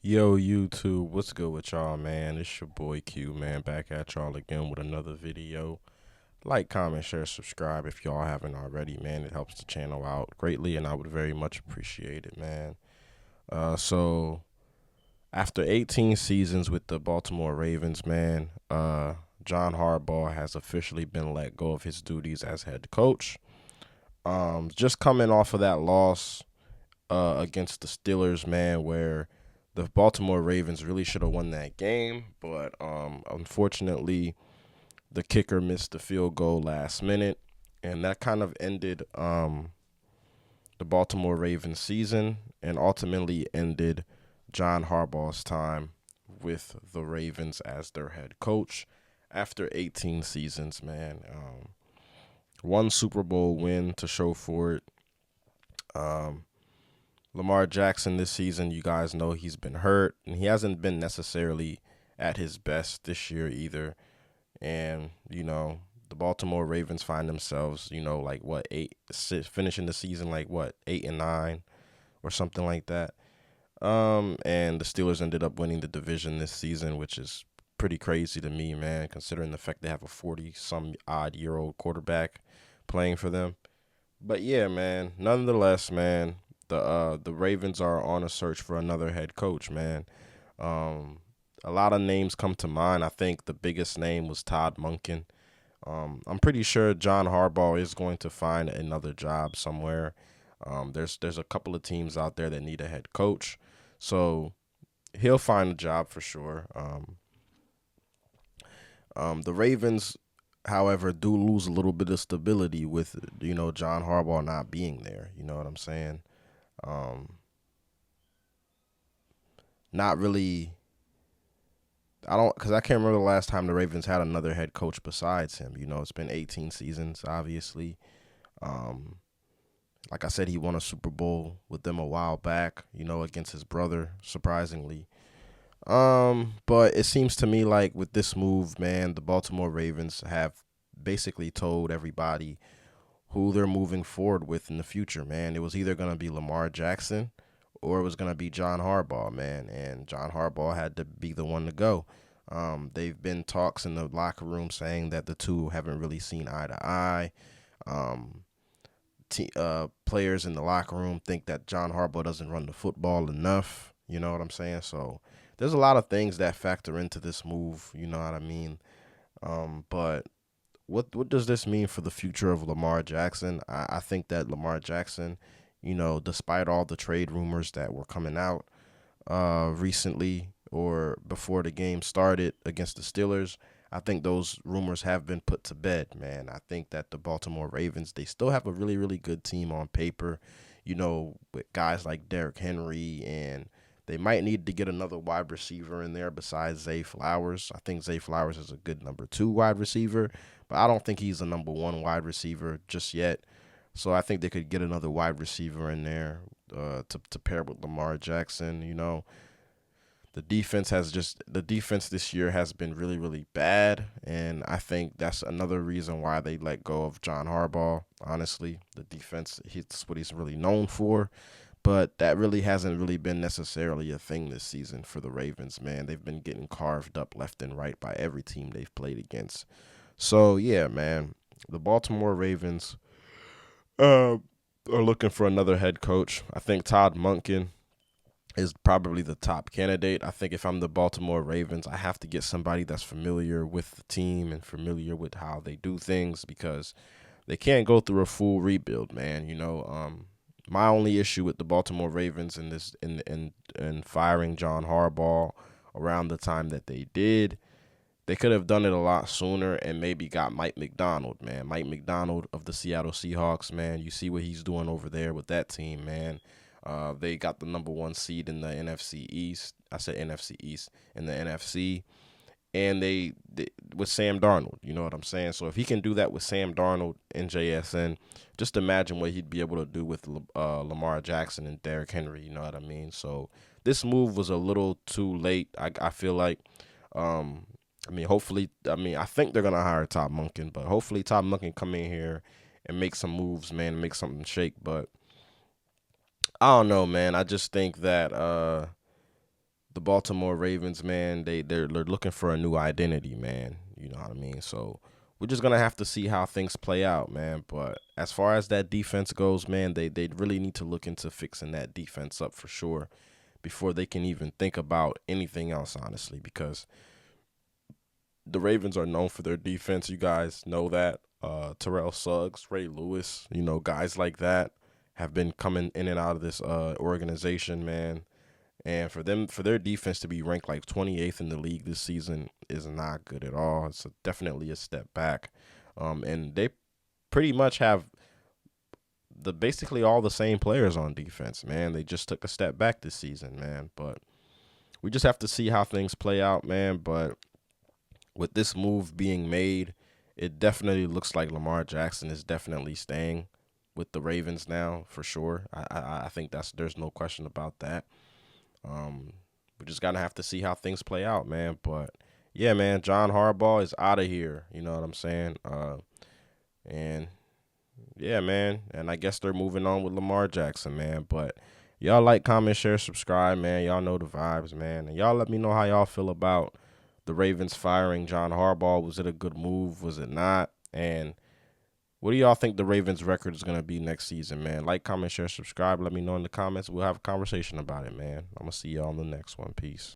Yo, YouTube, what's good with y'all, man? It's your boy Q, man, back at y'all again with another video. Like, comment, share, subscribe if y'all haven't already, man. It helps the channel out greatly, and I would very much appreciate it, man. So after 18 seasons with the Baltimore Ravens, man, John Harbaugh has officially been let go of his duties as head coach. Just coming off of that loss against the Steelers, man, where the Baltimore Ravens really should have won that game, but unfortunately, the kicker missed the field goal last minute, and that kind of ended the Baltimore Ravens season and ultimately ended John Harbaugh's time with the Ravens as their head coach after 18 seasons, man. One Super Bowl win to show for it. Um, Lamar Jackson this season, you guys know he's been hurt, and he hasn't been necessarily at his best this year either. And, the Baltimore Ravens find themselves, like what, finishing the season like what, 8-9 or something like that. And the Steelers ended up winning the division this season, which is pretty crazy to me, man, considering the fact they have a 40-some-odd-year-old quarterback playing for them. But yeah, man, nonetheless, man, the Ravens are on a search for another head coach, man. Um, a lot of names come to mind. I think the biggest name was Todd Monken. I'm pretty sure John Harbaugh is going to find another job somewhere. There's a couple of teams out there that need a head coach, so he'll find a job for sure. The Ravens, however, do lose a little bit of stability with John Harbaugh not being there. You know what I'm saying? Um, Not really. I don't, because I can't remember the last time the Ravens had another head coach besides him. It's been 18 seasons, obviously. Um, like I said, he won a Super Bowl with them a while back, against his brother, surprisingly. But it seems to me like with this move, man, the Baltimore Ravens have basically told everybody who they're moving forward with in the future, man. It was either going to be Lamar Jackson or it was going to be John Harbaugh, man. And John Harbaugh had to be the one to go. They've been talks in the locker room saying that the two haven't really seen eye to eye. Um, Players in the locker room think that John Harbaugh doesn't run the football enough. You know what I'm saying? So there's a lot of things that factor into this move. You know what I mean? But what does this mean for the future of Lamar Jackson? I think that Lamar Jackson, despite all the trade rumors that were coming out recently or before the game started against the Steelers, I think those rumors have been put to bed, man. I think that the Baltimore Ravens, they still have a really, really good team on paper, with guys like Derrick Henry, and they might need to get another wide receiver in there besides Zay Flowers. I think Zay Flowers is a good number 2 wide receiver, but I don't think he's a number 1 wide receiver just yet. So I think they could get another wide receiver in there to pair with Lamar Jackson. The defense this year has been really, really bad, and I think that's another reason why they let go of John Harbaugh. Honestly, the defense, that's what he's really known for, but that really hasn't really been necessarily a thing this season for the Ravens, man. They've been getting carved up left and right by every team they've played against. So yeah, man, the Baltimore Ravens are looking for another head coach. I think Todd Monken is probably the top candidate. I think if I'm the Baltimore Ravens, I have to get somebody that's familiar with the team and familiar with how they do things, because they can't go through a full rebuild, man. My only issue with the Baltimore Ravens in this in firing John Harbaugh around the time that they did, they could have done it a lot sooner and maybe got Mike Macdonald, man. Mike Macdonald of the Seattle Seahawks, man. You see what he's doing over there with that team, man. They got the number 1 seed in the NFC East. I said NFC East in the NFC, and they with Sam Darnold. You know what I'm saying? So if he can do that with Sam Darnold and JSN, just imagine what he'd be able to do with Lamar Jackson and Derrick Henry. You know what I mean? So this move was a little too late. I feel like. Hopefully, I think they're gonna hire Todd Monken, but hopefully Todd Monken come in here and make some moves, man, make something shake. But I don't know, man. I just think that the Baltimore Ravens, man, they're looking for a new identity, man. You know what I mean? So we're just gonna have to see how things play out, man. But as far as that defense goes, man, they really need to look into fixing that defense up for sure before they can even think about anything else, honestly, because the Ravens are known for their defense. You guys know that. Terrell Suggs, Ray Lewis, guys like that have been coming in and out of this organization, man. And for their defense to be ranked like 28th in the league this season is not good at all. It's definitely a step back. And they pretty much have basically all the same players on defense, man. They just took a step back this season, man. But we just have to see how things play out, man. But with this move being made, it definitely looks like Lamar Jackson is definitely staying with the Ravens now for sure. I think there's no question about that. We just gotta have to see how things play out, man. But yeah, man, John Harbaugh is out of here. You know what I'm saying? And yeah, man. And I guess they're moving on with Lamar Jackson, man. But y'all like, comment, share, subscribe, man. Y'all know the vibes, man. And y'all let me know how y'all feel about the Ravens firing John Harbaugh. Was it a good move? Was it not? And what do y'all think the Ravens record is going to be next season, man? Like, comment, share, subscribe. Let me know in the comments. We'll have a conversation about it, man. I'm going to see y'all on the next one. Peace.